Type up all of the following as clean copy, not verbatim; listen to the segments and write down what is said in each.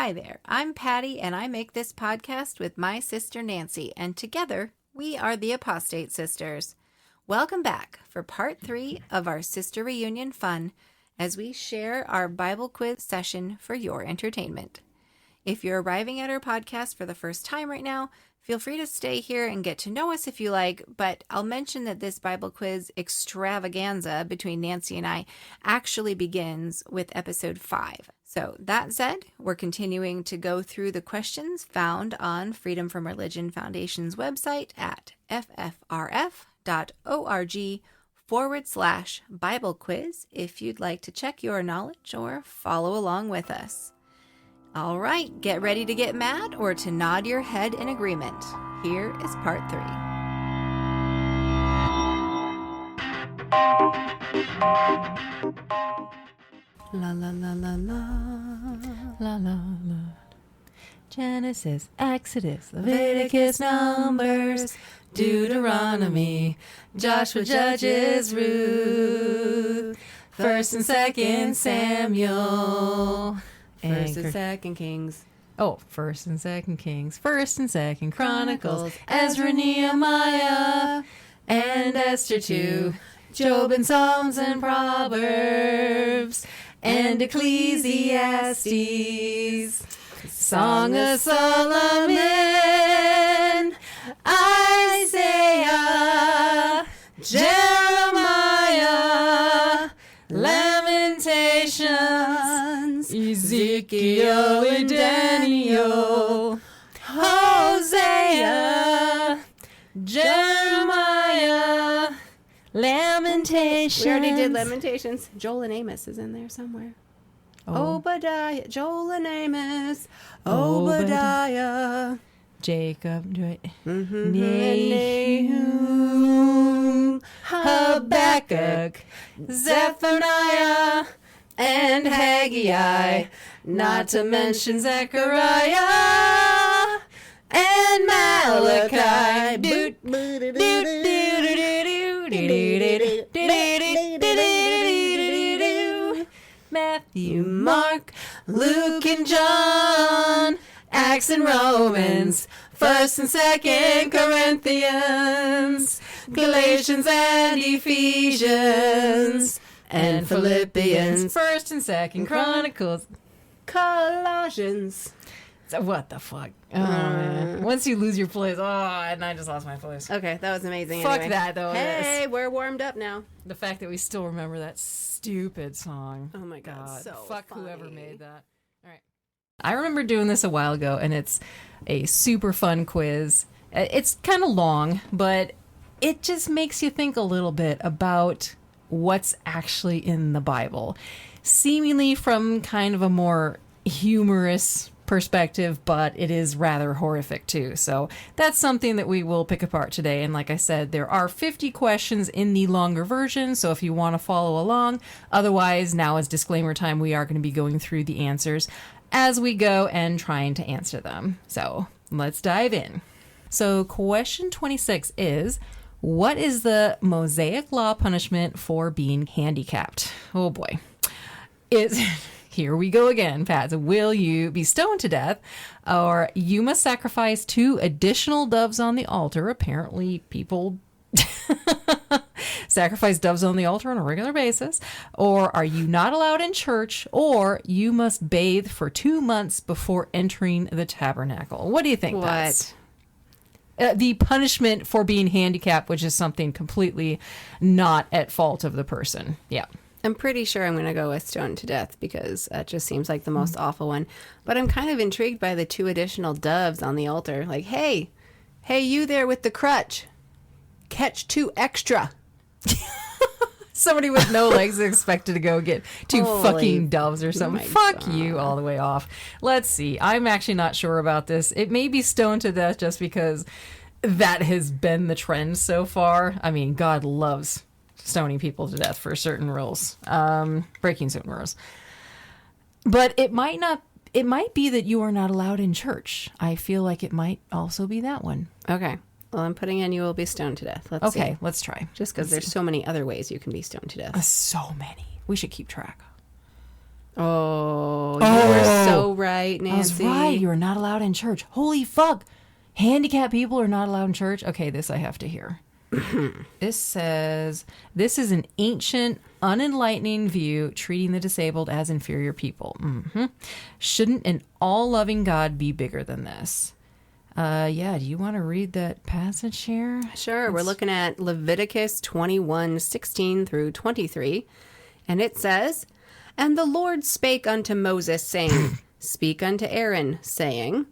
Hi there, I'm Patty, and I make this podcast with my sister Nancy, and together we are the Apostate Sisters. Welcome back for part 3 of our sister reunion fun as we share our Bible quiz session for your entertainment. If you're arriving at our podcast for the first time right now, feel free to stay here and get to know us if you like, but I'll mention that this Bible quiz extravaganza between Nancy and I actually begins with episode 5. So that said, we're continuing to go through the questions found on Freedom from Religion Foundation's website at ffrf.org/Bible quiz if you'd like to check your knowledge or follow along with us. All right, get ready to get mad or to nod your head in agreement. Here is part 3. La la la la la la la la. Genesis, Exodus, Leviticus, Numbers, Deuteronomy, Joshua, Judges, Ruth, 1st and 2nd Samuel, First and Second Kings. Oh, 1st and 2nd Kings, 1st and 2nd Chronicles, Ezra, Nehemiah, and Esther too, Job and Psalms and Proverbs, and Ecclesiastes, Song of Solomon, Isaiah, Jeremiah, Lamentations, Ezekiel and Daniel, Hosea, Jeremiah, Lamentations. We already did Lamentations. Joel and Amos is in there somewhere. Obadiah, Joel and Amos, Obadiah, Jacob, Nahum, Habakkuk, Zephaniah, and Haggai, not to mention Zechariah and Malachi. Matthew, Mark, Luke, and John, Acts and Romans, 1st and 2nd Corinthians, Galatians and Ephesians, and Philippians, 1st and 2nd Chronicles, Colossians. So what the fuck? Oh, man. Once you lose your place, and I just lost my place. Okay, that was amazing. Fuck anyway. that, though. Hey, we're warmed up now. The fact that we still remember that stupid song. Oh my God, so fuck funny. Whoever made that. All right. I remember doing this a while ago, and it's a super fun quiz. It's kind of long, but it just makes you think a little bit about what's actually in the Bible, seemingly from kind of a more humorous perspective, but it is rather horrific too. So that's something that we will pick apart today. And like I said, there are 50 questions in the longer version, so if you want to follow along. Otherwise, now is disclaimer time. We are going to be going through the answers as we go and trying to answer them. So let's dive in. So question 26 is, what is the Mosaic law punishment for being handicapped? Oh boy. Here we go again, Pat. So will you be stoned to death, or you must sacrifice 2 additional doves on the altar? Apparently people sacrifice doves on the altar on a regular basis. Or are you not allowed in church, or you must bathe for 2 months before entering the tabernacle? What do you think? What? The punishment for being handicapped, which is something completely not at fault of the person. Yeah. I'm pretty sure I'm going to go with stoned to death because that just seems like the most awful one. But I'm kind of intrigued by the 2 additional doves on the altar. Like, hey, you there with the crutch, catch 2 extra. Somebody with no legs is expected to go get 2 fucking doves or something. Fuck God. you all the way off. Let's see. I'm actually not sure about this. It may be stoned to death just because that has been the trend so far. I mean, God loves stoning people to death for certain rules, breaking certain rules. But it might be that you are not allowed in church. I feel like it might also be that one. Okay. Well, I'm putting in you will be stoned to death. Let's see. Let's try. Just because there's so many other ways you can be stoned to death. So many. We should keep track. Oh, you were so right, Nancy. I was right. You are not allowed in church. Holy fuck. Handicapped people are not allowed in church? Okay, this I have to hear. This says, this is an ancient, unenlightening view treating the disabled as inferior people. Shouldn't an all-loving God be bigger than this? Yeah, do you want to read that passage here? Sure. We're looking at Leviticus 21:16 through 23. And it says, "And the Lord spake unto Moses, saying, Speak unto Aaron, saying,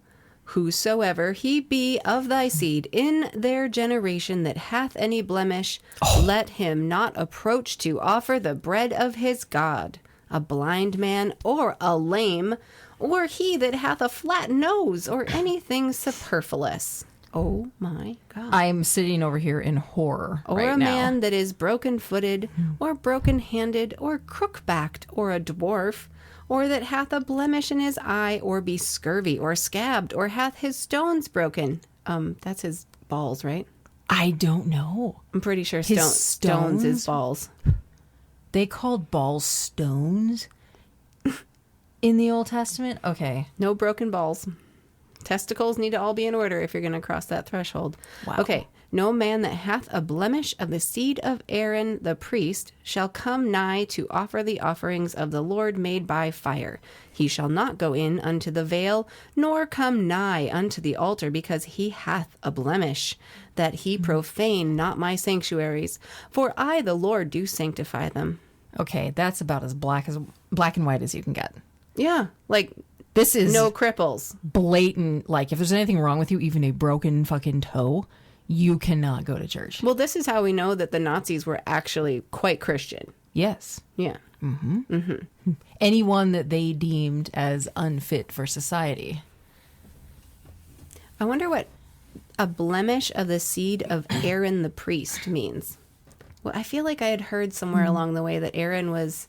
Whosoever he be of thy seed in their generation that hath any blemish, let him not approach to offer the bread of his God, a blind man or a lame, or he that hath a flat nose, or anything superfluous." Oh my God. I'm sitting over here in horror Or right a now. man that is broken-footed, or broken-handed, or crook-backed, or a dwarf, or that hath a blemish in his eye, or be scurvy, or scabbed, or hath his stones broken. That's his balls, right? I don't know. I'm pretty sure His stones is stones? balls. They called balls stones in the Old Testament? Okay. No broken balls. Testicles need to all be in order if you're going to cross that threshold. Wow. Okay. No man that hath a blemish of the seed of Aaron the priest shall come nigh to offer the offerings of the Lord made by fire. He shall not go in unto the veil, nor come nigh unto the altar, because he hath a blemish, that he profane not my sanctuaries. For I, the Lord, do sanctify them. Okay, that's about as black and white as you can get. Yeah, like This is no cripples. blatant. Like, if there's anything wrong with you, even a broken fucking toe, you cannot go to church. Well, this is how we know that the Nazis were actually quite Christian. Yes. Yeah. Anyone that they deemed as unfit for society. I wonder what a blemish of the seed of Aaron the priest means. Well, I feel like I had heard somewhere along the way that Aaron was,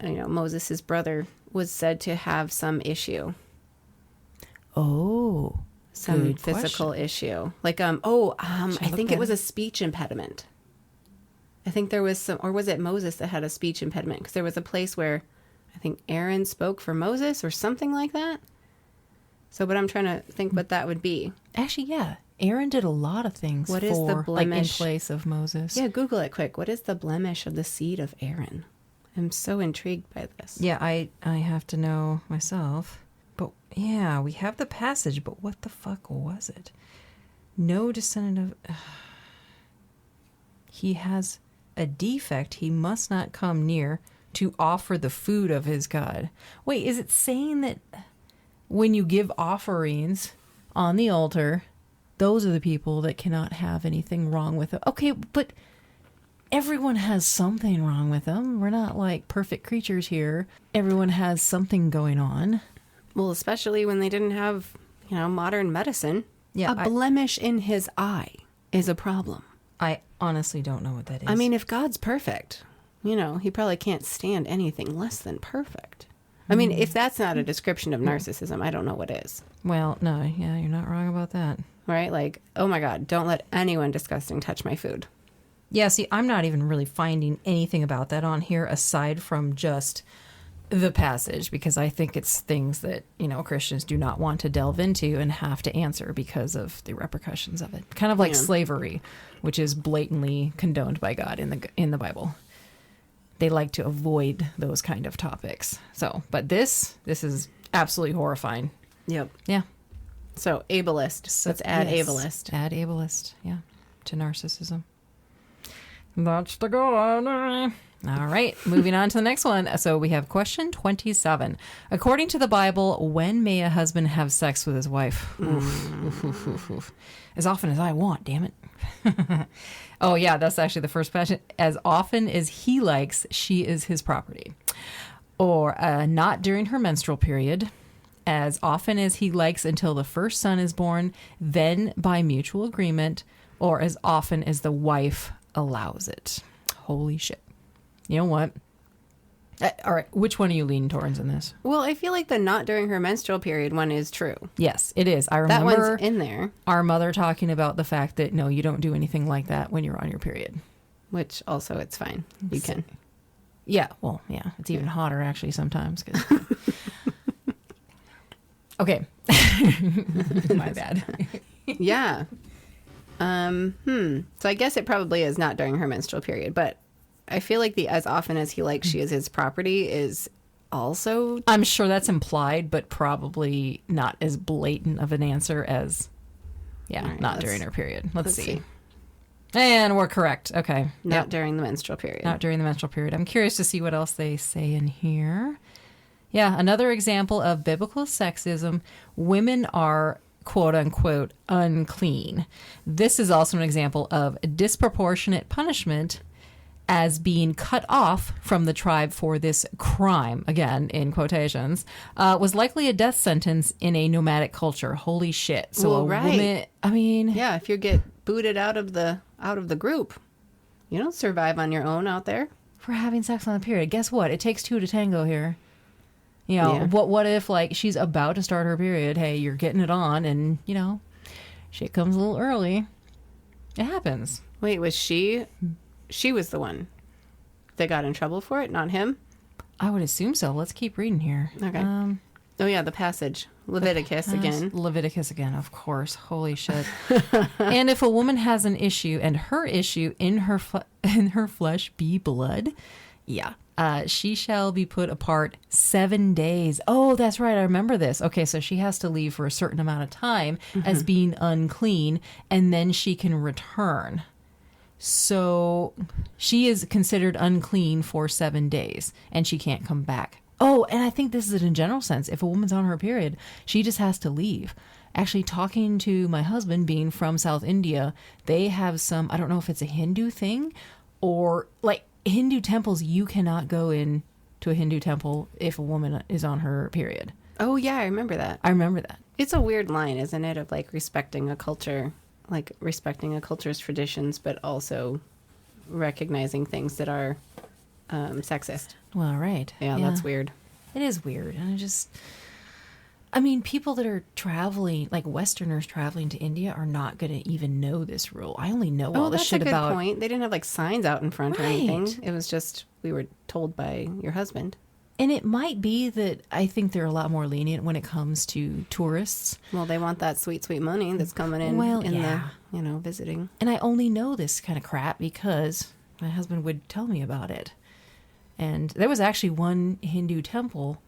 Moses' brother, was said to have some issue. Oh. Some Good physical question. issue. Like, I look think that it was up? a speech impediment. I think there was some, or was it Moses that had a speech impediment? Because there was a place where I think Aaron spoke for Moses or something like that. So, but I'm trying to think what that would be. Actually, yeah. Aaron did a lot of things What is the like, in blemish? place of Moses. Yeah, Google it quick. What is the blemish of the seed of Aaron? I'm so intrigued by this. Yeah, I have to know myself. But yeah, we have the passage, but what the fuck was it? No descendant of... He has a defect. He must not come near to offer the food of his God. Wait, is it saying that when you give offerings on the altar, those are the people that cannot have anything wrong with them? Okay, but everyone has something wrong with them. We're not like perfect creatures here. Everyone has something going on. Well, especially when they didn't have, modern medicine. Yeah, A blemish in his eye is a problem. I honestly don't know what that is. I mean, if God's perfect, he probably can't stand anything less than perfect. I mean, if that's not a description of narcissism, I don't know what is. Well, no, yeah, you're not wrong about that. Right? Like, oh my God, don't let anyone disgusting touch my food. Yeah, see, I'm not even really finding anything about that on here aside from just the passage, because I think it's things that, Christians do not want to delve into and have to answer because of the repercussions of it. Kind of like slavery, which is blatantly condoned by God in the Bible. They like to avoid those kind of topics. So, but this is absolutely horrifying. Yep. Yeah. So, ableist. Let's add yes, ableist. Add ableist, yeah, to narcissism. That's the goal. All right, moving on to the next one. So we have question 27. According to the Bible, when may a husband have sex with his wife? As often as I want, damn it. Oh, yeah, that's actually the first question. As often as he likes, she is his property. Or not during her menstrual period. As often as he likes until the first son is born, then by mutual agreement, or as often as the wife allows it. Holy shit. You know what? All right, which one are you leaning towards in this? Well, I feel like the not during her menstrual period one is true. Yes, it is. I That remember one's in there, our mother talking about the fact that, no, you don't do anything like that when you're on your period. which also it's fine. You can. Yeah, well, yeah, it's even hotter actually sometimes. Okay. My bad. Yeah. So I guess it probably is not during her menstrual period, but I feel like the as often as he likes she is his property is also... I'm sure that's implied, but probably not as blatant of an answer as, right, not during her period. Let's see. see. And we're correct. Okay. Not during the menstrual period. Not during the menstrual period. I'm curious to see what else they say in here. Yeah, another example of biblical sexism. Women are, quote unquote, unclean. This is also an example of disproportionate punishment as being cut off from the tribe for this crime, again, in quotations, was likely a death sentence in a nomadic culture. Holy shit. So well, a right. woman, I mean... Yeah, if you get booted out of the group, you don't survive on your own out there. For having sex on the period. Guess what? It takes two to tango here. You know, what if, like, she's about to start her period? Hey, you're getting it on, and, you know, shit comes a little early. It happens. Wait, was she... She was the one that got in trouble for it, not him? I would assume so. Let's keep reading here. Okay. Oh, yeah, the passage. Leviticus again. Leviticus again, of course. Holy shit. And if a woman has an issue and her issue in her flesh be blood, she shall be put apart 7 days. Oh, that's right. I remember this. Okay, so she has to leave for a certain amount of time as being unclean, and then she can return. So she is considered unclean for 7 days, and she can't come back. Oh, and I think this is in a general sense. If a woman's on her period, she just has to leave. Actually, talking to my husband, being from South India, they have some, I don't know if it's a Hindu thing or like Hindu temples, you cannot go in to a Hindu temple if a woman is on her period. Oh, yeah, I remember that. It's a weird line, isn't it, of like respecting a culture, like respecting a culture's traditions, but also recognizing things that are sexist. Well, right. Yeah, that's weird. It is weird. And I mean, people that are traveling, like Westerners traveling to India, are not going to even know this rule. I only know all this shit about... Oh, that's a good point. They didn't have like signs out in front or anything. It was just, we were told by your husband. And it might be that I think they're a lot more lenient when it comes to tourists. Well, they want that sweet, sweet money that's coming in, the, visiting. And I only know this kind of crap because my husband would tell me about it. And there was actually one Hindu temple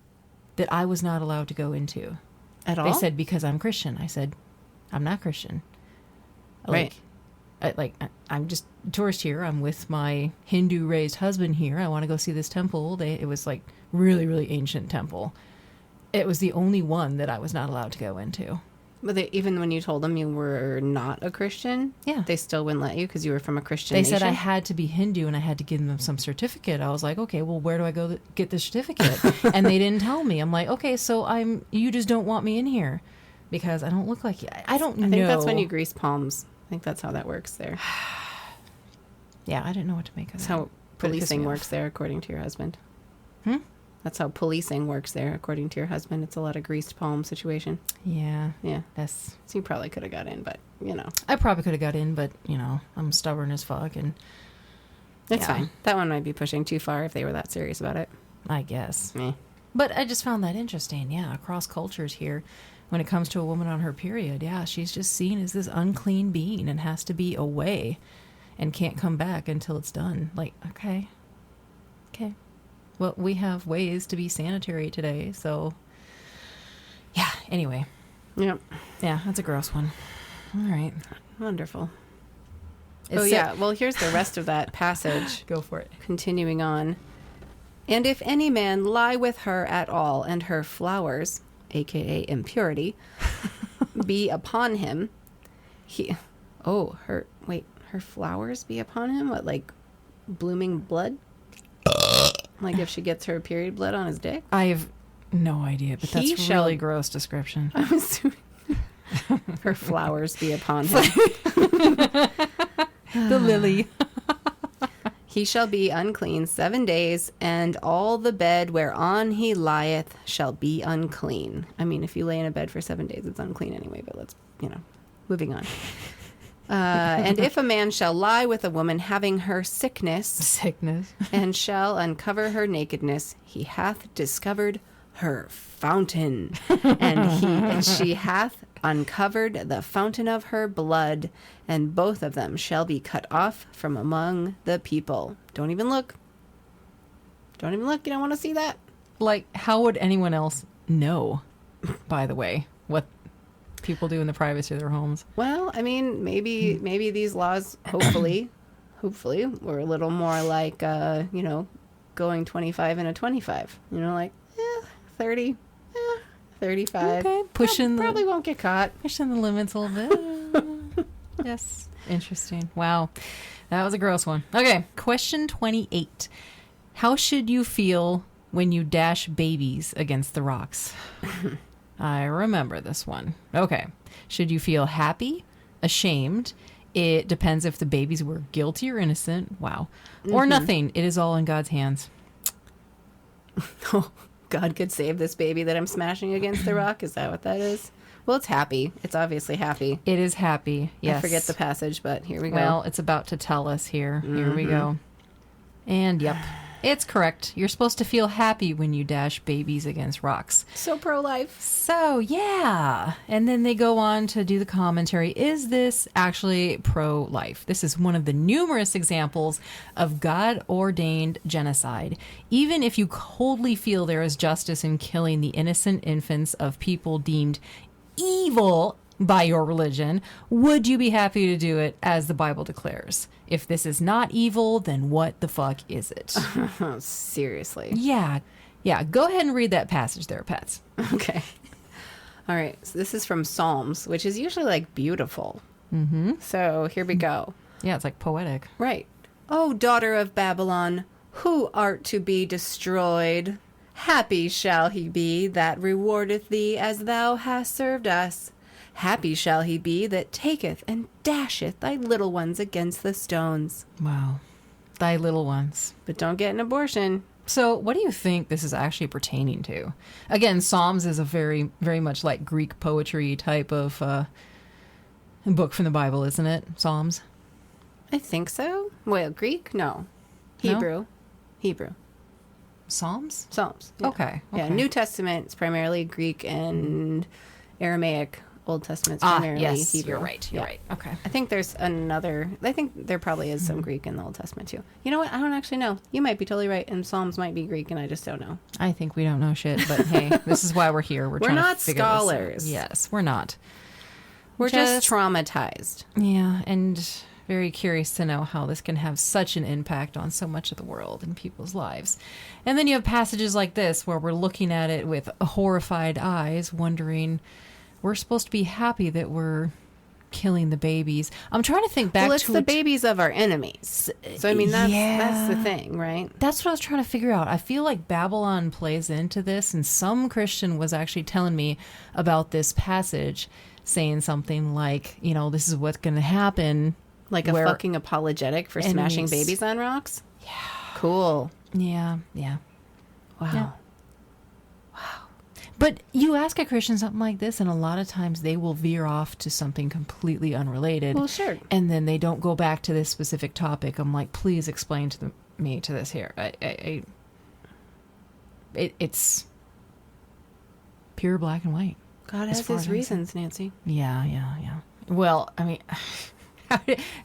that I was not allowed to go into. At all? They said, because I'm Christian. I said, I'm not Christian. Right. I'm just a tourist here. I'm with my Hindu-raised husband here. I want to go see this temple. It was like really, really ancient temple. It was the only one that I was not allowed to go into. But even when you told them you were not a Christian, they still wouldn't let you because you were from a Christian nation? They said I had to be Hindu and I had to give them some certificate. I was like, okay, well, where do I go get the certificate? And they didn't tell me. I'm like, okay, so you just don't want me in here because I don't look like you. I don't know. I think that's when you grease palms. I think that's how that works there. Yeah, I didn't know what to make of that. That's how policing works there, according to your husband. That's how policing works there, according to your husband. It's a lot of greased palm situation. Yeah. So you probably could have got in, but, I probably could have got in, but, I'm stubborn as fuck. And it's fine. That one might be pushing too far if they were that serious about it. I guess. Me. But I just found that interesting. Yeah, across cultures here, when it comes to a woman on her period, she's just seen as this unclean being and has to be away and can't come back until it's done. Like, okay. Well, we have ways to be sanitary today, so anyway. Yep. Yeah, that's a gross one. All right. Wonderful. Well, here's the rest of that passage. Go for it. Continuing on. And if any man lie with her at all, and her flowers, aka impurity, be upon him, her flowers be upon him? What, like blooming blood? Like if she gets her period blood on his dick? I have no idea, but that's a really gross description. I'm assuming her flowers be upon him. The lily. He shall be unclean 7 days, and all the bed whereon he lieth shall be unclean. I mean, if you lay in a bed for 7 days, it's unclean anyway, but let's, moving on. And if a man shall lie with a woman having her sickness, and shall uncover her nakedness, he hath discovered her fountain, and she hath uncovered the fountain of her blood, and both of them shall be cut off from among the people. Don't even look. Don't even look. You don't want to see that. Like, how would anyone else know, by the way, what people do in the privacy of their homes? Well, I mean, maybe these laws, hopefully, were a little more like, going 25 and a 25. Like, 30, 35. Okay, probably won't get caught. Pushing the limits a little bit. Yes. Interesting. Wow. That was a gross one. Okay, question 28. How should you feel when you dash babies against the rocks? I remember this one. Okay. Should you feel happy, ashamed? It depends if the babies were guilty or innocent. Wow. Or nothing. It is all in God's hands. Oh, God could save this baby that I'm smashing against the rock? Is that what that is? Well, it's happy. It's obviously happy. It is happy. Yes. I forget the passage, but here we go. Well, it's about to tell us here. Here we go. And yep. It's correct. You're supposed to feel happy when you dash babies against rocks. So pro-life. So, yeah. And then they go on to do the commentary. Is this actually pro-life? This is one of the numerous examples of God-ordained genocide. Even if you coldly feel there is justice in killing the innocent infants of people deemed evil by your religion, would you be happy to do it as the Bible declares? If this is not evil, then what the fuck is it? Seriously. Yeah. Yeah. Go ahead and read that passage there, Pets. Okay. All right. So this is from Psalms, which is usually like beautiful. Mm-hmm. So here we go. Yeah, it's like poetic. Right. O daughter of Babylon, who art to be destroyed, happy shall he be that rewardeth thee as thou hast served us. Happy shall he be that taketh and dasheth thy little ones against the stones. Wow. Thy little ones. But don't get an abortion. So what do you think this is actually pertaining to? Again, Psalms is a very, very much like Greek poetry type of book from the Bible, isn't it? Psalms? I think so. Well, Greek? No. Hebrew. No? Hebrew. Psalms? Psalms. Yeah. Okay. Yeah, New Testament is primarily Greek and Aramaic. Old Testament's primarily yes, Hebrew. You're right. You're right. Okay. I think there's another. I think there probably is some Greek in the Old Testament too. You know what? I don't actually know. You might be totally right, and Psalms might be Greek, and I just don't know. I think we don't know shit, but hey, this is why we're here. We're trying not to figure scholars. This out. Yes, we're not. We're just traumatized. Yeah, and very curious to know how this can have such an impact on so much of the world and people's lives. And then you have passages like this where we're looking at it with horrified eyes, wondering, we're supposed to be happy that we're killing the babies. I'm trying to think back to... Well, it's the babies of our enemies. So, I mean, that's the thing, right? That's what I was trying to figure out. I feel like Babylon plays into this, and some Christian was actually telling me about this passage, saying something like, this is what's going to happen. Like a fucking apologetic for smashing babies on rocks? Yeah. Cool. Yeah. Wow. Yeah. But you ask a Christian something like this, and a lot of times they will veer off to something completely unrelated. Well, sure. And then they don't go back to this specific topic. I'm like, please explain to me to this here. It's pure black and white. God has his reasons, Nancy. Yeah. Well, I mean,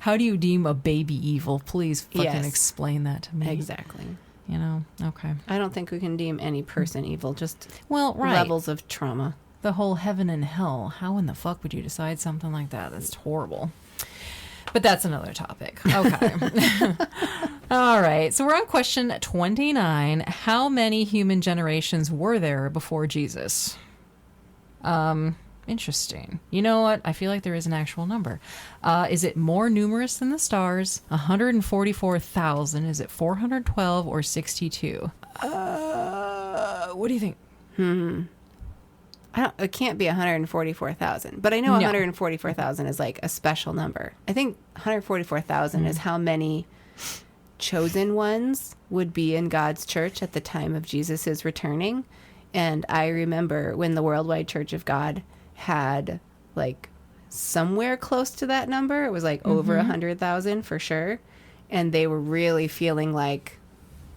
how do you deem a baby evil? Please fucking explain that to me. Exactly. Okay. I don't think we can deem any person evil, just right. levels of trauma. The whole heaven and hell. How in the fuck would you decide something like that? That's horrible. But that's another topic. Okay. All right. So we're on question 29. How many human generations were there before Jesus? Interesting. You know what? I feel like there is an actual number. Is it more numerous than the stars? 144,000. Is it 412 or 62? What do you think? It can't be 144,000, but I know 144,000 is like a special number. I think 144,000 is how many chosen ones would be in God's church at the time of Jesus' returning. And I remember when the Worldwide Church of God had like somewhere close to that number. It was like over 100,000 for sure. And they were really feeling like,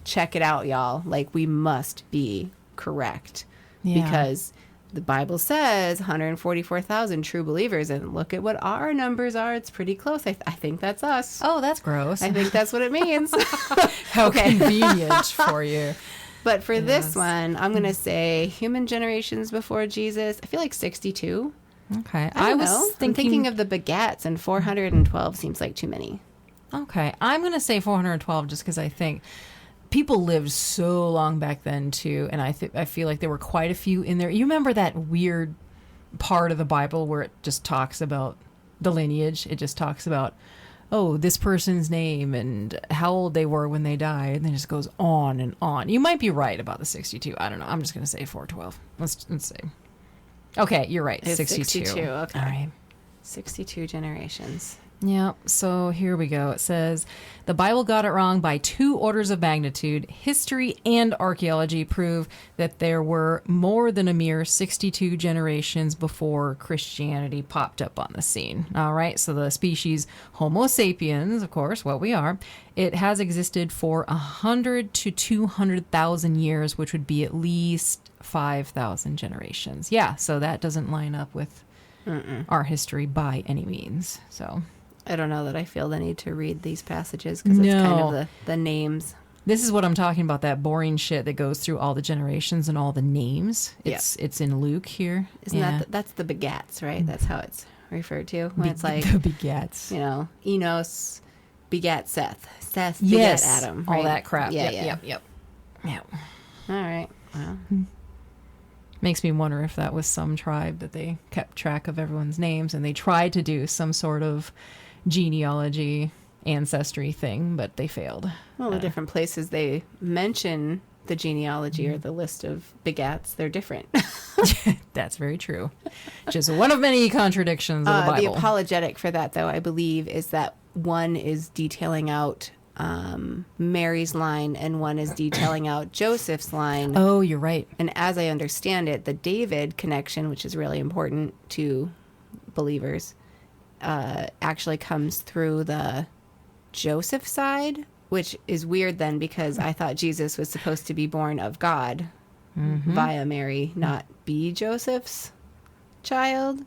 check it out, y'all. Like, we must be correct. Yeah. Because the Bible says 144,000 true believers. And look at what our numbers are. It's pretty close. I think that's us. Oh, that's gross. I think that's what it means. How convenient for you. But for this one, I'm going to say human generations before Jesus. I feel like 62. Okay. I was thinking of the baguettes, and 412 seems like too many. Okay. I'm going to say 412 just because I think people lived so long back then, too. And I feel like there were quite a few in there. You remember that weird part of the Bible where it just talks about the lineage? It just talks about, oh, this person's name and how old they were when they died. And then it just goes on and on. You might be right about the 62. I don't know. I'm just going to say 412. Let's see. Okay, you're right. It's 62. Okay. All right. 62 generations. Yeah, so here we go. It says, the Bible got it wrong by 2 orders of magnitude. History and archaeology prove that there were more than a mere 62 generations before Christianity popped up on the scene. All right, so the species Homo sapiens, of course, what we are, it has existed for 100 to 200,000 years, which would be at least 5,000 generations. Yeah, so that doesn't line up with our history by any means, so... I don't know that I feel the need to read these passages because it's kind of the names. This is what I'm talking about, that boring shit that goes through all the generations and all the names. It's in Luke here. Isn't that's the begats, right? That's how it's referred to. When it's like the begats. You know, Enos begat Seth. Seth begat Adam. Right? All that crap. Yep. Yep. All right. Well. Makes me wonder if that was some tribe that they kept track of everyone's names and they tried to do some sort of genealogy ancestry thing, but they failed. Well, the different places they mention the genealogy or the list of begats, they're different. That's very true. Just one of many contradictions of the Bible. The apologetic for that, though, I believe, is that one is detailing out Mary's line and one is detailing out Joseph's line. Oh, you're right. And as I understand it, the David connection, which is really important to believers, actually comes through the Joseph side, which is weird then because I thought Jesus was supposed to be born of God via Mary, not be Joseph's child.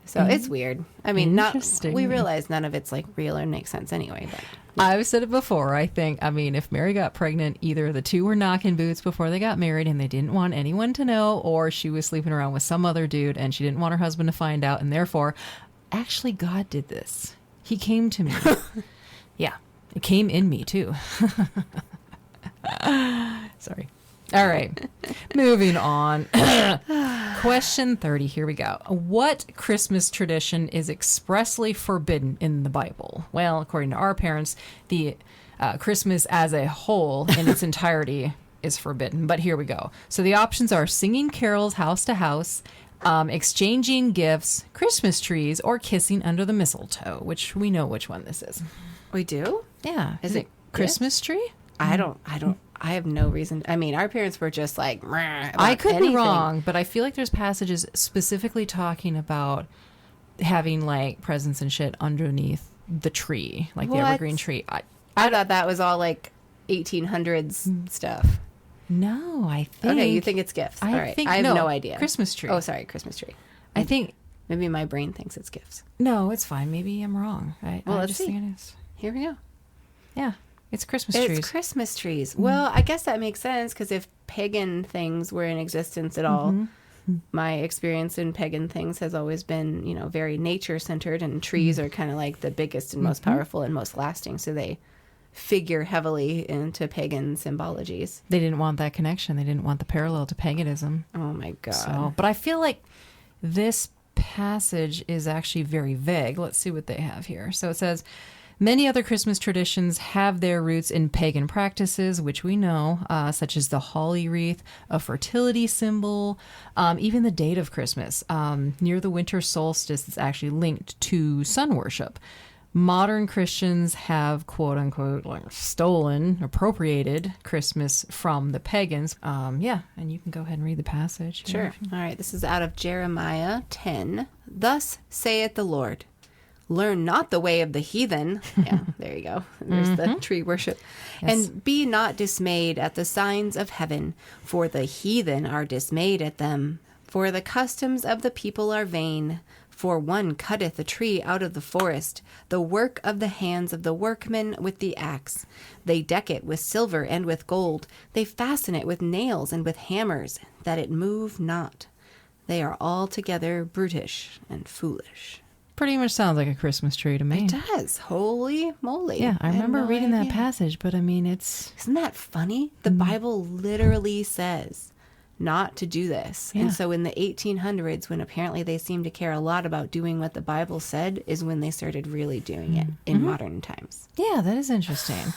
So it's weird. I mean, we realize none of it's like real or makes sense anyway. But I've said it before. I think, if Mary got pregnant, either the two were knocking boots before they got married and they didn't want anyone to know, or she was sleeping around with some other dude and she didn't want her husband to find out, and therefore, actually, God did this. He came to me. Yeah, it came in me too. Sorry. All right, moving on. Question 30, here we go. What Christmas tradition is expressly forbidden in the Bible? Well, according to our parents, the Christmas as a whole in its entirety is forbidden. But here we go. So the options are singing carols house to house, exchanging gifts, Christmas trees, or kissing under the mistletoe, which we know which one this is. we do? Yeah. Is it Christmas tree? I have no reason. I mean, our parents were just like, I could be wrong, but I feel like there's passages specifically talking about having like presents and shit underneath the tree, like the evergreen tree. I thought that was all like 1800s stuff. No, I think. Okay, you think it's gifts. All right. I have no idea. Christmas tree. Oh, sorry, Christmas tree. I think. Maybe my brain thinks it's gifts. No, it's fine. Maybe I'm wrong. Let's see. Think it is. Here we go. Yeah. It's Christmas trees. It's Christmas trees. Well, I guess that makes sense because if pagan things were in existence at all, my experience in pagan things has always been, very nature centered, and trees are kind of like the biggest and most powerful and most lasting. So they figure heavily into pagan symbologies. They didn't want that connection. They didn't want the parallel to paganism. Oh my God. But I feel like this passage is actually very vague. Let's see what they have here. So it says, many other Christmas traditions have their roots in pagan practices, which we know, such as the holly wreath, a fertility symbol, even the date of Christmas. Near the winter solstice, it's actually linked to sun worship. modern Christians have, quote unquote, like stolen, appropriated Christmas from the pagans. Yeah, and you can go ahead and read the passage. Sure. All right, this is out of Jeremiah 10. Thus saith the Lord, learn not the way of the heathen. Yeah, there you go. There's the tree worship. Yes. And be not dismayed at the signs of heaven, for the heathen are dismayed at them. For the customs of the people are vain. For one cutteth a tree out of the forest, the work of the hands of the workmen with the axe. They deck it with silver and with gold. They fasten it with nails and with hammers, that it move not. They are altogether brutish and foolish. Pretty much sounds like a Christmas tree to me. It does. Holy moly. Yeah, I had remember no reading that idea. passage, but I mean, it's... Isn't that funny? The Bible literally says not to do this. Yeah. And so in the 1800s, when apparently they seemed to care a lot about doing what the Bible said, is when they started really doing it in modern times. Yeah, that is interesting.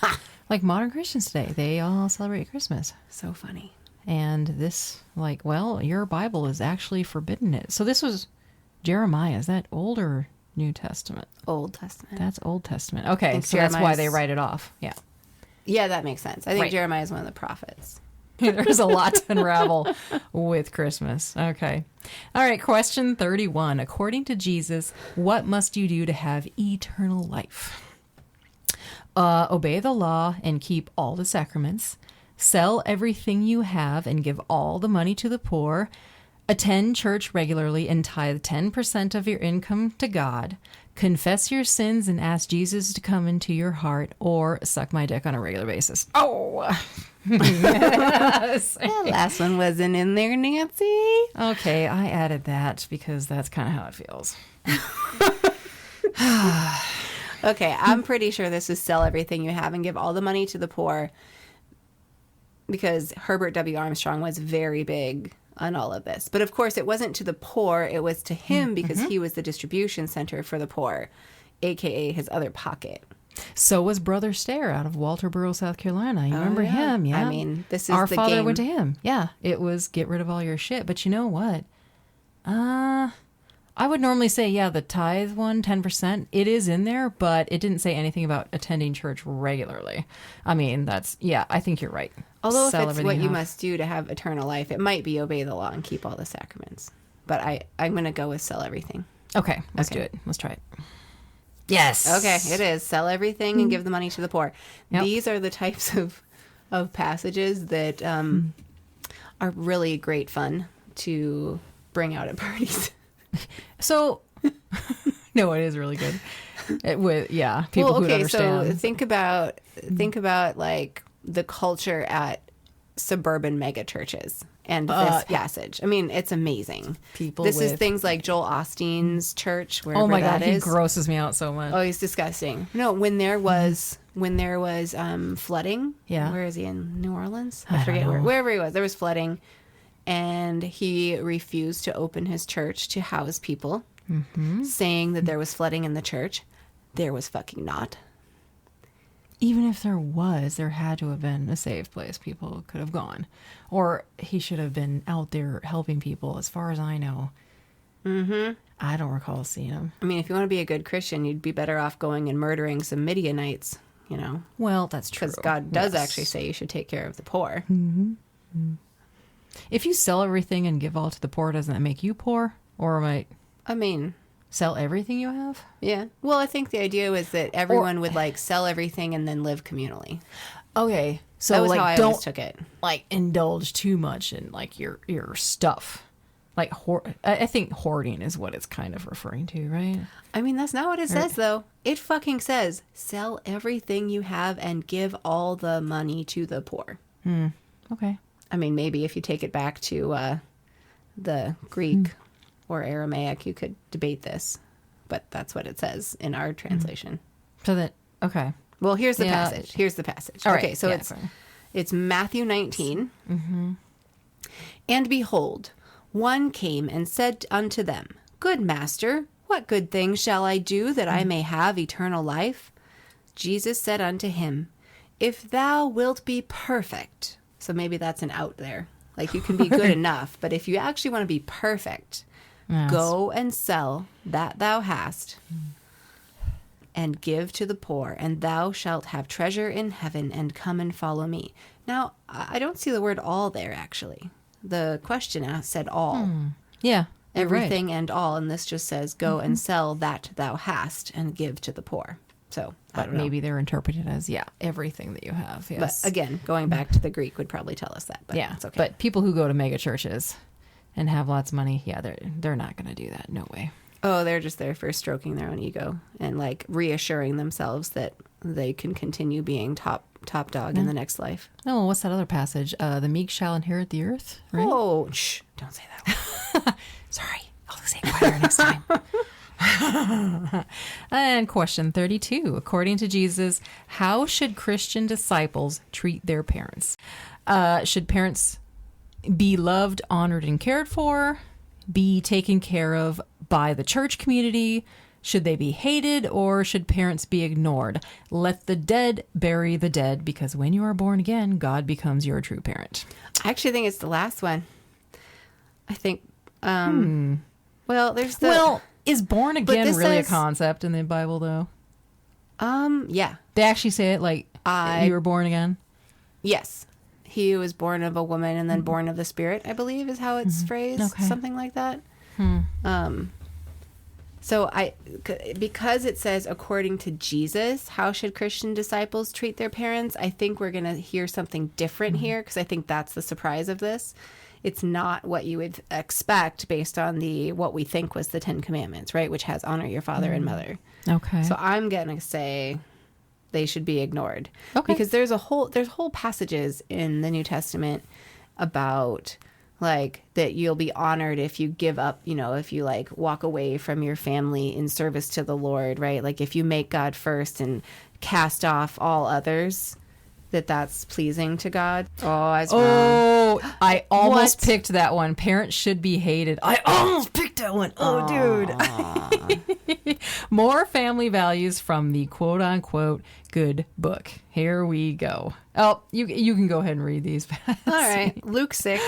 Like modern Christians today, they all celebrate Christmas. So funny. And this, like, well, your Bible is actually forbidden it. So this was Jeremiah. Is that Old or New Testament? Old Testament. That's Old Testament. Okay, think so that's why Jeremiah's- they write it off. Yeah. Yeah, that makes sense. I think Right. Jeremiah is one of the prophets. There's a lot to unravel with Christmas. Okay. All right, question 31. According to Jesus, what must you do to have eternal life? Obey the law and keep all the sacraments. Sell everything you have and give all the money to the poor. Attend church regularly and tithe 10% of your income to God. Confess your sins and ask Jesus to come into your heart, or suck my dick on a regular basis. Oh! That last one wasn't in there, Nancy. Okay, I added that because that's kind of how it feels. Okay, I'm pretty sure this is sell everything you have and give all the money to the poor, because Herbert W. Armstrong was very big on all of this. But of course, it wasn't to the poor, it was to him because he was the distribution center for the poor, aka his other pocket. So was Brother Stair out of Walterboro, South Carolina. You remember yeah. him? Yeah. I mean, this is Our the Father game. went to him. Yeah. It was get rid of all your shit. But you know what? I would normally say, yeah, the tithe one, 10%, it is in there, but it didn't say anything about attending church regularly. I mean, that's, yeah, I think you're right. Although Sell if it's everything what you have. must do to have eternal life, it might be obey the law and keep all the sacraments. But I'm going to go with sell everything. Okay, let's do it. Let's try it. Yes. Okay, it is. Sell everything and give the money to the poor. Yep. These are the types of passages that are really great fun to bring out at parties. So, no, it is really good. People who understand. So think about like the culture at suburban mega churches and this passage. I mean, it's amazing. This is things like Joel Osteen's church, wherever oh my God, that he is. grosses me out so much. Oh, he's disgusting. No, when there was flooding. Yeah. Where is he, in New Orleans? I I forget don't know. wherever he was. There was flooding, and he refused to open his church to house people, saying that there was flooding in the church. There was fucking not. Even if there was, there had to have been a safe place people could have gone. Or he should have been out there helping people, as far as I know. I don't recall seeing him. I mean, if you want to be a good Christian, you'd be better off going and murdering some Midianites, you know? Well, that's true. Because God does Yes. actually say you should take care of the poor. If you sell everything and give all to the poor, doesn't that make you poor? Or might I mean, sell everything you have? yeah. Well, I think the idea was that everyone would like sell everything and then live communally. Okay. So That was like how I don't always took it. like indulge too much in like your stuff. Like I think hoarding is what it's kind of referring to, right? I mean, that's not what it says, though. It fucking says, sell everything you have and give all the money to the poor. Okay. I mean, maybe if you take it back to the Greek or Aramaic, you could debate this. But that's what it says in our translation. So that okay. Well, here's the Yeah. passage. Here's the passage. All right. Okay, so Yeah, it's fine. It's Matthew 19. And behold, one came and said unto them, Good master, what good thing shall I do that I may have eternal life? Jesus said unto him, If thou wilt be perfect. So maybe that's an out there. Like you can be good enough, but if you actually want to be perfect, Yes. go and sell that thou hast and give to the poor, and thou shalt have treasure in heaven, and come and follow me. Now, I don't see the word all there, actually. The question said all. Yeah. Everything and all, and this just says, go and sell that thou hast, and give to the poor. So, I But don't know. maybe they're interpreted as, everything that you have. Yes. But again, going back to the Greek would probably tell us that. But yeah. it's okay. But people who go to mega churches and have lots of money, they're not going to do that. No way. Oh, they're just there for stroking their own ego and like reassuring themselves that they can continue being top dog in the next life. Oh, what's that other passage? The meek shall inherit the earth, right? Oh, shh, don't say that. Sorry. I'll say it quieter next time. And question 32. According to Jesus, how should Christian disciples treat their parents? Should parents be loved, honored, and cared for? Be taken care of by the church community? Should they be hated, or should parents be ignored? Let the dead bury the dead, because when you are born again, God becomes your true parent. I actually think it's the last one. I think, well, there's the... Well, is born again this really says- a concept in the Bible, though? yeah. They actually say it like, you were born again? Yes. He was born of a woman and then born of the Spirit, I believe is how it's phrased. Okay. Something like that. So because it says, according to Jesus, how should Christian disciples treat their parents? I think we're going to hear something different here, because I think that's the surprise of this. It's not what you would expect based on what we think was the 10 Commandments, right? Which has honor your father and mother. Okay. So I'm going to say they should be ignored. Okay. Because there's whole passages in the New Testament about like that you'll be honored if you give up, if you like walk away from your family in service to the Lord, right? Like if you make God first and cast off all others, that's pleasing to God. Oh, I was wrong. Oh, I almost What? picked that one. Parents should be hated. I almost picked that one. Oh, dude. More family values from the quote unquote good book. Here we go. Oh, you can go ahead and read these. All right. Luke 6.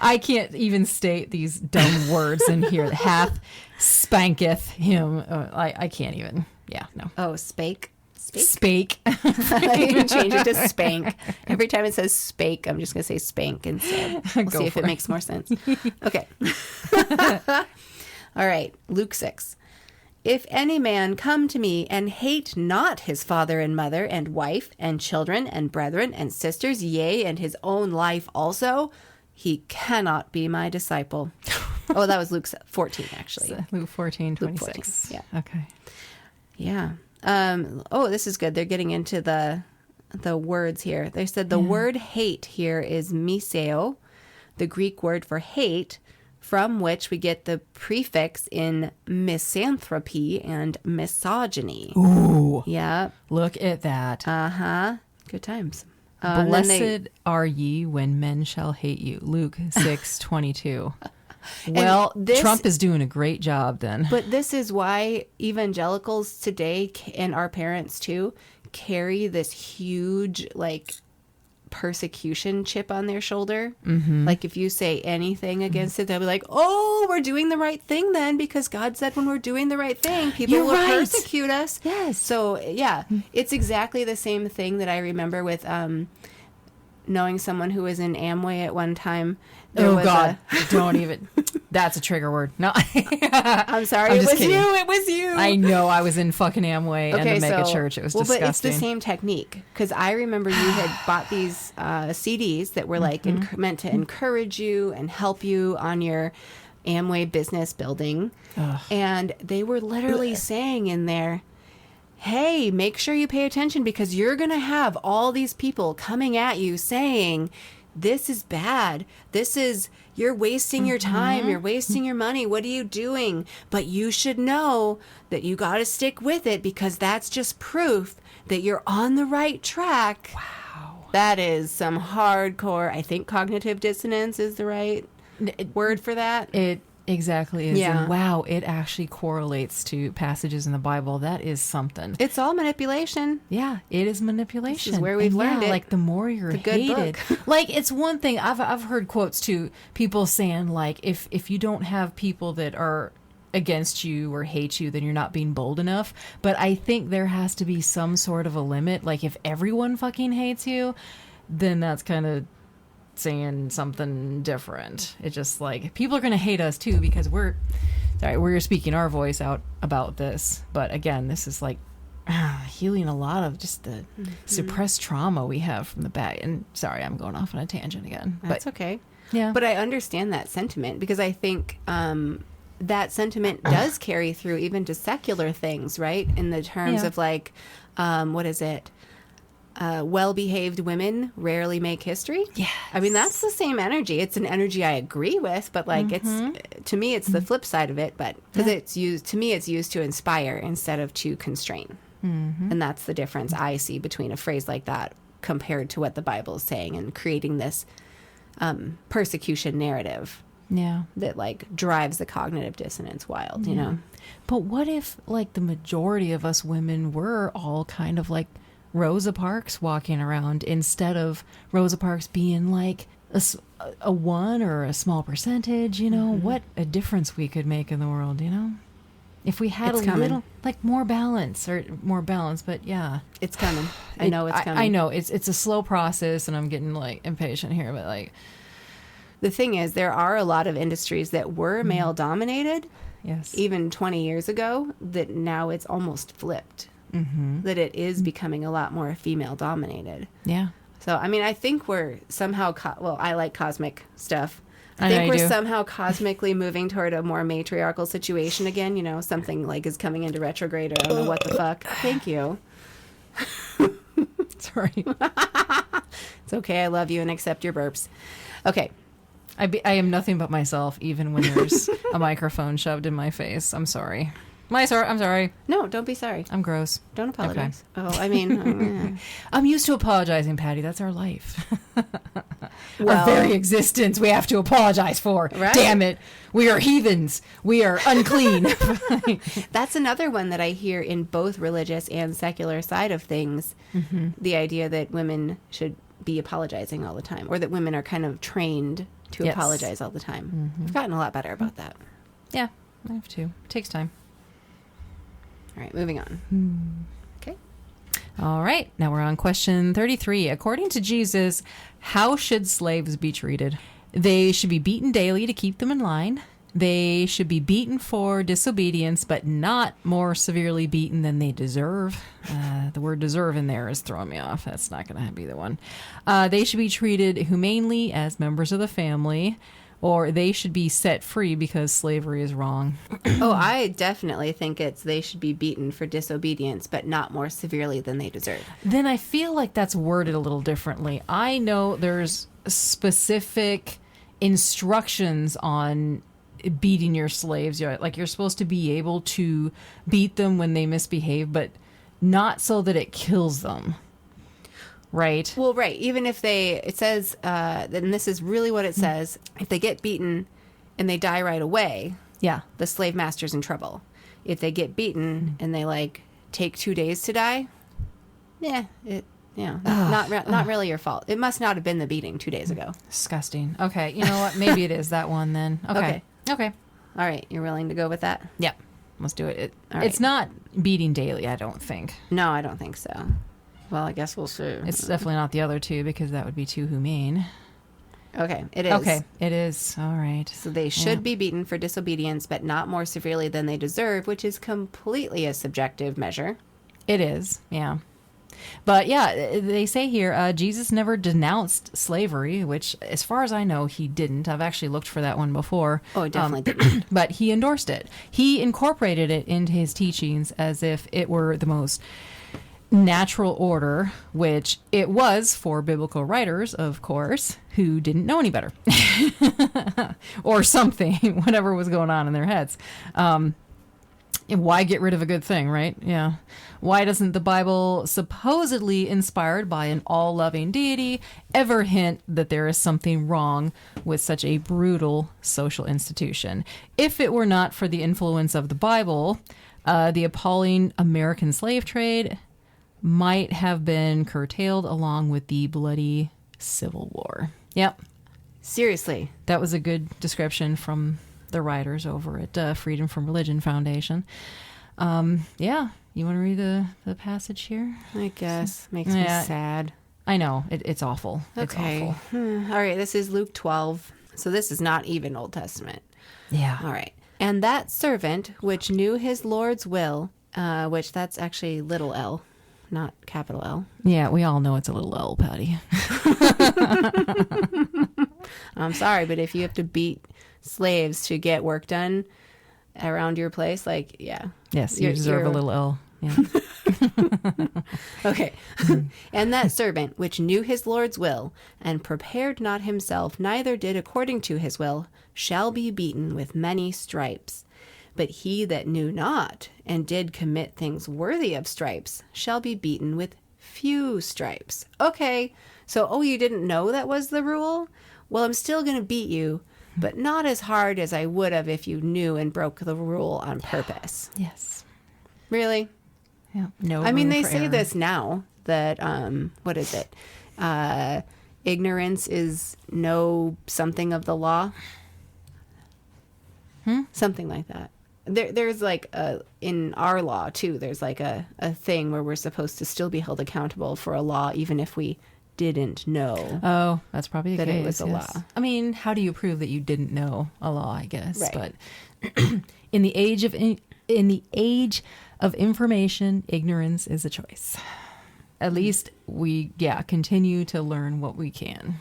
I can't even state these dumb words in here. Hath spanketh him. I can't even. Yeah, no. Oh, spake. Spake. I change it to spank. Every time it says spake, I'm just going to say spank instead. We'll Go see if for it it. makes more sense. Okay. All right. Luke 6. If any man come to me and hate not his father and mother and wife and children and brethren and sisters, yea, and his own life also, he cannot be my disciple. Oh, that was Luke 14, actually. Luke 14, Luke 26. 14, yeah. Okay. Yeah. Oh, this is good. They're getting into the words here. They said the word hate here is miseo, the Greek word for hate, from which we get the prefix in misanthropy and misogyny. Ooh. Yeah. Look at that. Uh-huh. Good times. And then Blessed are ye when men shall hate you. Luke 6:22. Well, Trump is doing a great job then. But this is why evangelicals today, and our parents too, carry this huge, like, persecution chip on their shoulder. Mm-hmm. Like, if you say anything against it, they'll be like, oh, we're doing the right thing then, because God said when we're doing the right thing, people You're will right. persecute us. Yes. So, yeah, it's exactly the same thing that I remember with knowing someone who was in Amway at one time. There Oh, was God. Don't even. That's a trigger word. No. I'm sorry. I'm It just was kidding. you. It was you. I know. I was in fucking Amway and the mega church. It was disgusting. But it's the same technique, because I remember you had bought these CDs that were like meant to encourage you and help you on your Amway business building. Ugh. And they were literally saying in there, hey, make sure you pay attention, because you're going to have all these people coming at you saying, this is bad. You're wasting your time. You're wasting your money. What are you doing? But you should know that you got to stick with it, because that's just proof that you're on the right track. Wow. That is some hardcore, I think cognitive dissonance is the right word for that. It exactly is. Yeah. And wow, it actually correlates to passages in the Bible. That is something. It's all manipulation. Yeah, it is manipulation. This is where we've learned it. Like, the more you're The good hated, book. like, it's one thing. I've heard quotes to people saying, like, if you don't have people that are against you or hate you, then you're not being bold enough. But I think there has to be some sort of a limit. Like, if everyone fucking hates you, then that's kind of saying something different. It's just like, people are going to hate us too because we're speaking our voice out about this. But again, this is like healing a lot of just the suppressed trauma we have from the back. And sorry, I'm going off on a tangent again. That's okay. Yeah. But I understand that sentiment because I think that sentiment does carry through even to secular things, right? In the terms of like, what is it? Well-behaved women rarely make history. Yeah, I mean, that's the same energy. It's an energy I agree with, but like it's, to me, it's the flip side of it. But because it's used to inspire instead of to constrain, and that's the difference I see between a phrase like that compared to what the Bible is saying and creating this persecution narrative. Yeah, that like drives the cognitive dissonance wild, you know. But what if like the majority of us women were all kind of like Rosa Parks walking around instead of Rosa Parks being like a one or a small percentage, you know, what a difference we could make in the world, you know, if we had little like more balance, but yeah, it's coming. I know it's coming. I know it's a slow process and I'm getting like impatient here, but like the thing is there are a lot of industries that were male dominated, even 20 years ago, that now it's almost flipped. That it is becoming a lot more female dominated. Yeah. So, I mean, I think we're somehow, I like cosmic stuff. I think we're somehow cosmically moving toward a more matriarchal situation again. You know, something like is coming into retrograde or I don't know what the fuck. Thank you. Sorry. It's okay. I love you and accept your burps. Okay. I am nothing but myself, even when there's a microphone shoved in my face. I'm sorry. I'm sorry. No, don't be sorry. I'm gross. Don't apologize. Okay. Oh, I mean... I'm used to apologizing, Patty. That's our life. Our very existence we have to apologize for. Right? Damn it. We are heathens. We are unclean. That's another one that I hear in both religious and secular side of things. The idea that women should be apologizing all the time, or that women are kind of trained to apologize all the time. I've gotten a lot better about that. Yeah, I have to. It takes time. All right, moving on. Okay. All right, now we're on question 33. According to Jesus, how should slaves be treated? They should be beaten daily to keep them in line. They should be beaten for disobedience, but not more severely beaten than they deserve. The word deserve in there is throwing me off. That's not going to be the one. They should be treated humanely as members of the family. Or they should be set free because slavery is wrong. Oh, I definitely think they should be beaten for disobedience, but not more severely than they deserve. Then I feel like that's worded a little differently. I know there's specific instructions on beating your slaves. Like you're supposed to be able to beat them when they misbehave, but not so that it kills them. Right. Well, right. Even if it says, and this is really what it says, if they get beaten and they die right away, the slave master's in trouble. If they get beaten and they like take 2 days to die, not really your fault. It must not have been the beating 2 days ago. Disgusting. Okay. You know what? Maybe it is that one then. Okay. All right. You're willing to go with that? Yeah. Let's do it. It's not beating daily, I don't think. No, I don't think so. Well, I guess we'll see. It's definitely not the other two because that would be too humane. Okay, it is. Okay, it is. All right. So they should be beaten for disobedience, but not more severely than they deserve, which is completely a subjective measure. It is, yeah. But yeah, they say here, Jesus never denounced slavery, which as far as I know, he didn't. I've actually looked for that one before. Oh, it definitely didn't. But he endorsed it. He incorporated it into his teachings as if it were the most natural order, which it was for biblical writers, of course, who didn't know any better. Or something, whatever was going on in their heads. Why get rid of a good thing, right? Yeah. Why doesn't the Bible, supposedly inspired by an all-loving deity, ever hint that there is something wrong with such a brutal social institution? If it were not for the influence of the Bible, the appalling American slave trade might have been curtailed along with the bloody Civil War. Yep. Seriously. That was a good description from the writers over at Freedom from Religion Foundation. Yeah, you want to read the passage here? I guess. Makes me sad. I know. It's awful. Okay. It's awful. All right, this is Luke 12. So this is not even Old Testament. Yeah. All right. And that servant which knew his Lord's will, which that's actually little l, not capital L. Yeah, we all know it's a little L, Patty. I'm sorry, but if you have to beat slaves to get work done around your place, like, yeah. Yes, you deserve a little L. Yeah. Okay. And that servant which knew his Lord's will and prepared not himself, neither did according to his will, shall be beaten with many stripes. But he that knew not and did commit things worthy of stripes shall be beaten with few stripes. Okay. So, you didn't know that was the rule? Well, I'm still going to beat you, but not as hard as I would have if you knew and broke the rule on purpose. Yes. Really? Yeah. No. I mean, they for say error. this now that, what is it? Ignorance is no something of the law. Something like that. There's like in our law too, there's like a thing where we're supposed to still be held accountable for a law, even if we didn't know. Oh, that's probably the that case. it was a law. I mean, how do you prove that you didn't know a law, I guess? Right. But in the age of information, ignorance is a choice. At least we continue to learn what we can.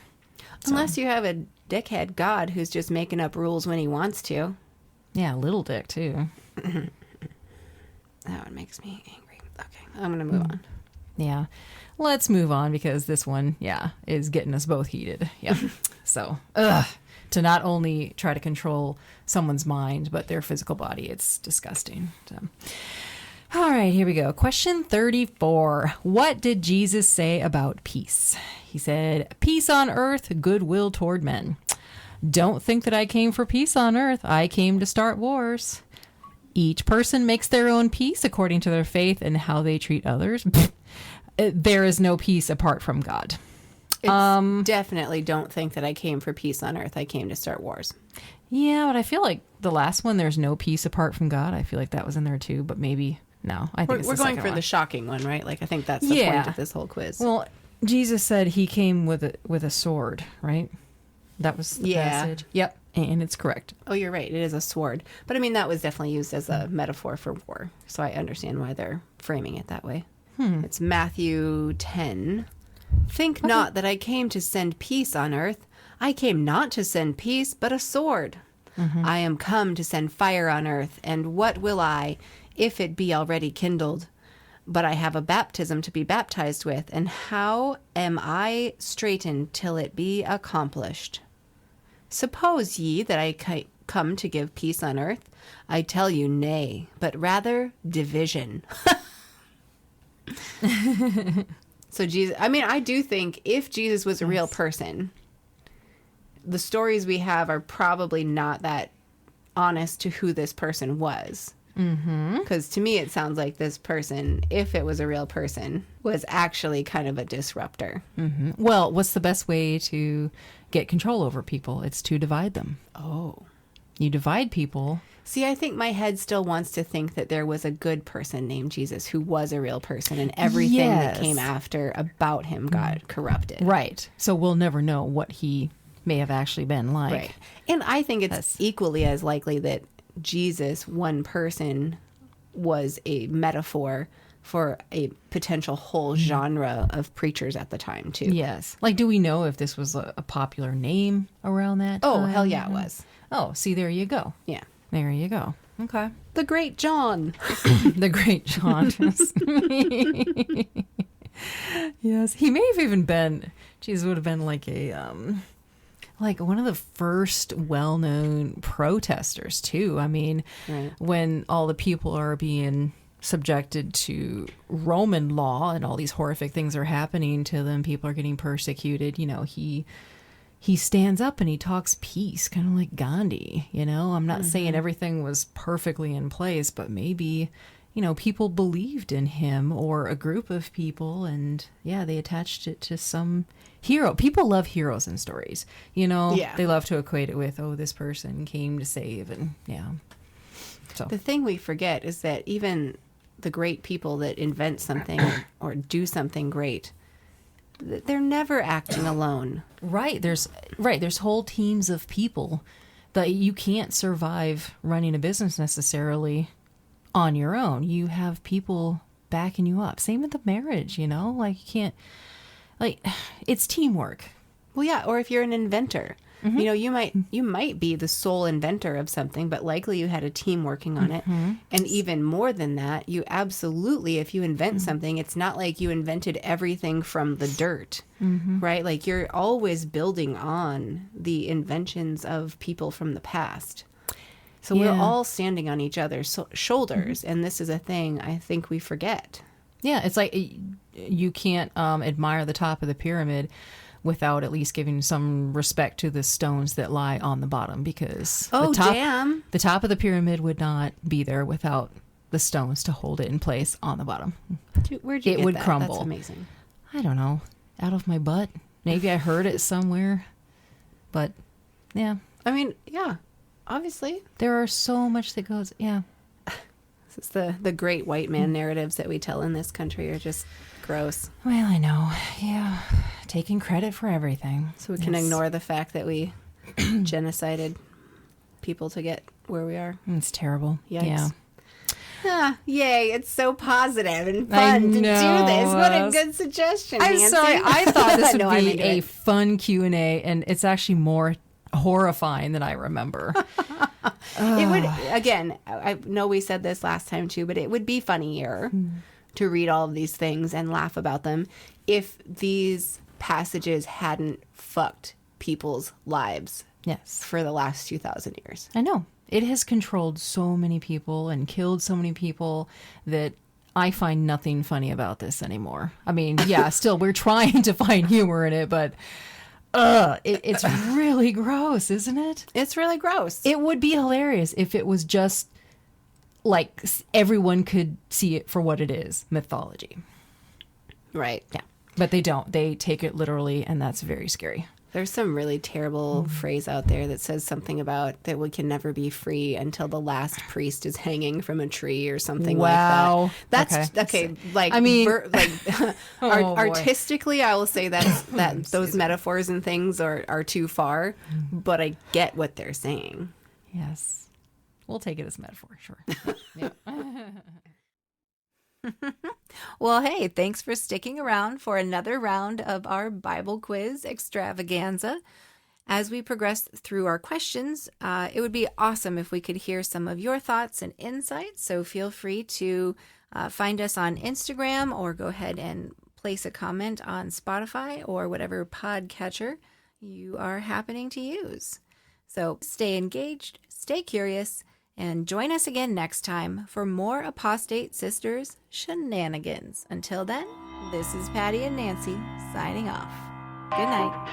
Unless you have a dickhead God who's just making up rules when he wants to. Yeah, little dick too. That one makes me angry. Okay, I'm going to move on. Yeah. Let's move on because this one, is getting us both heated. Yeah. So, to not only try to control someone's mind, but their physical body, it's disgusting. So. All right, here we go. Question 34. What did Jesus say about peace? He said, "Peace on earth, goodwill toward men. Don't think that I came for peace on earth. I came to start wars. Each person makes their own peace according to their faith and how they treat others. There is no peace apart from God." It's definitely don't think that I came for peace on earth. I came to start wars. Yeah, but I feel like the last one, there's no peace apart from God. I feel like that was in there too, but maybe no. I think We're going for the shocking one, right? Like, I think that's the point of this whole quiz. Well, Jesus said he came with a sword, right? That was the passage. Yep, and it's correct. Oh, you're right. It is a sword. But I mean, that was definitely used as a metaphor for war. So I understand why they're framing it that way. It's Matthew 10. Think not that I came to send peace on earth. I came not to send peace, but a sword. I am come to send fire on earth. And what will I, if it be already kindled? But I have a baptism to be baptized with. And how am I straitened till it be accomplished? Suppose ye that I come to give peace on earth? I tell you, nay, but rather division. So Jesus, I mean, I do think if Jesus was a real person, the stories we have are probably not that honest to who this person was. Because to me, it sounds like this person, if it was a real person, was actually kind of a disruptor. Well, what's the best way to get control over people? It's to divide them. Oh. You divide people. See, I think my head still wants to think that there was a good person named Jesus who was a real person, and everything that came after about him got corrupted. Right. So we'll never know what he may have actually been like. Right. And I think it's equally as likely that Jesus, one person, was a metaphor for a potential whole genre of preachers at the time, too. Yes. Like, do we know if this was a popular name around that time? Oh, hell yeah, it was. Oh, see, there you go. Yeah. There you go. Okay. The Great John. The Great John. Yes. He may have even been, would have been like a, like one of the first well-known protesters, too. I mean, when all the people are being subjected to Roman law and all these horrific things are happening to them, people are getting persecuted, he stands up and he talks peace, kind of like Gandhi, I'm not saying everything was perfectly in place, but maybe, people believed in him or a group of people, and they attached it to some hero. People love heroes in stories. They love to equate it with, this person came to save, and So the thing we forget is that even the great people that invent something or do something great, they're never acting alone. Right. There's whole teams of people that you can't survive running a business necessarily on your own. You have people backing you up. Same with the marriage, like you can't, it's teamwork. Well, yeah. Or if you're an inventor, you might be the sole inventor of something, but likely you had a team working on it. And even more than that, you absolutely, if you invent something, it's not like you invented everything from the dirt, right? Like you're always building on the inventions of people from the past. So we're all standing on each other's shoulders. And this is a thing I think we forget. Yeah. It's like you can't admire the top of the pyramid without at least giving some respect to the stones that lie on the bottom, because the top of the pyramid would not be there without the stones to hold it in place on the bottom. Where'd you it get would that? crumble. That's amazing. I don't know, out of my butt. Maybe I heard it somewhere, but yeah. I mean, yeah, obviously there are so much that goes. Yeah, this is the great white man narratives that we tell in this country are just gross. Well, I know. Yeah. Taking credit for everything. So we can ignore the fact that we genocided people to get where we are. It's terrible. Yikes. Yeah. Yay, it's so positive and fun to do this. What a good suggestion, I'm Nancy. sorry. I thought this would be a it. fun Q&A, and it's actually more horrifying than I remember. It would, again, I know we said this last time too, but it would be funnier to read all of these things and laugh about them if these passages hadn't fucked people's lives for the last 2,000 years. I know. It has controlled so many people and killed so many people that I find nothing funny about this anymore. I mean, still, we're trying to find humor in it, but it's really gross, isn't it? It's really gross. It would be hilarious if it was just like everyone could see it for what it is, mythology. Right. Yeah. But they don't. They take it literally, and that's very scary. There's some really terrible phrase out there that says something about that we can never be free until the last priest is hanging from a tree or something like that. That's okay. Like, I mean, artistically, I will say that those metaphors and things are too far, but I get what they're saying. Yes. We'll take it as a metaphor, sure. Yeah. Well, hey, thanks for sticking around for another round of our Bible quiz extravaganza. As we progress through our questions, it would be awesome if we could hear some of your thoughts and insights. So feel free to find us on Instagram or go ahead and place a comment on Spotify or whatever podcatcher you are happening to use. So stay engaged, stay curious, and join us again next time for more Apostate Sisters shenanigans. Until then, this is Patty and Nancy signing off. Good night.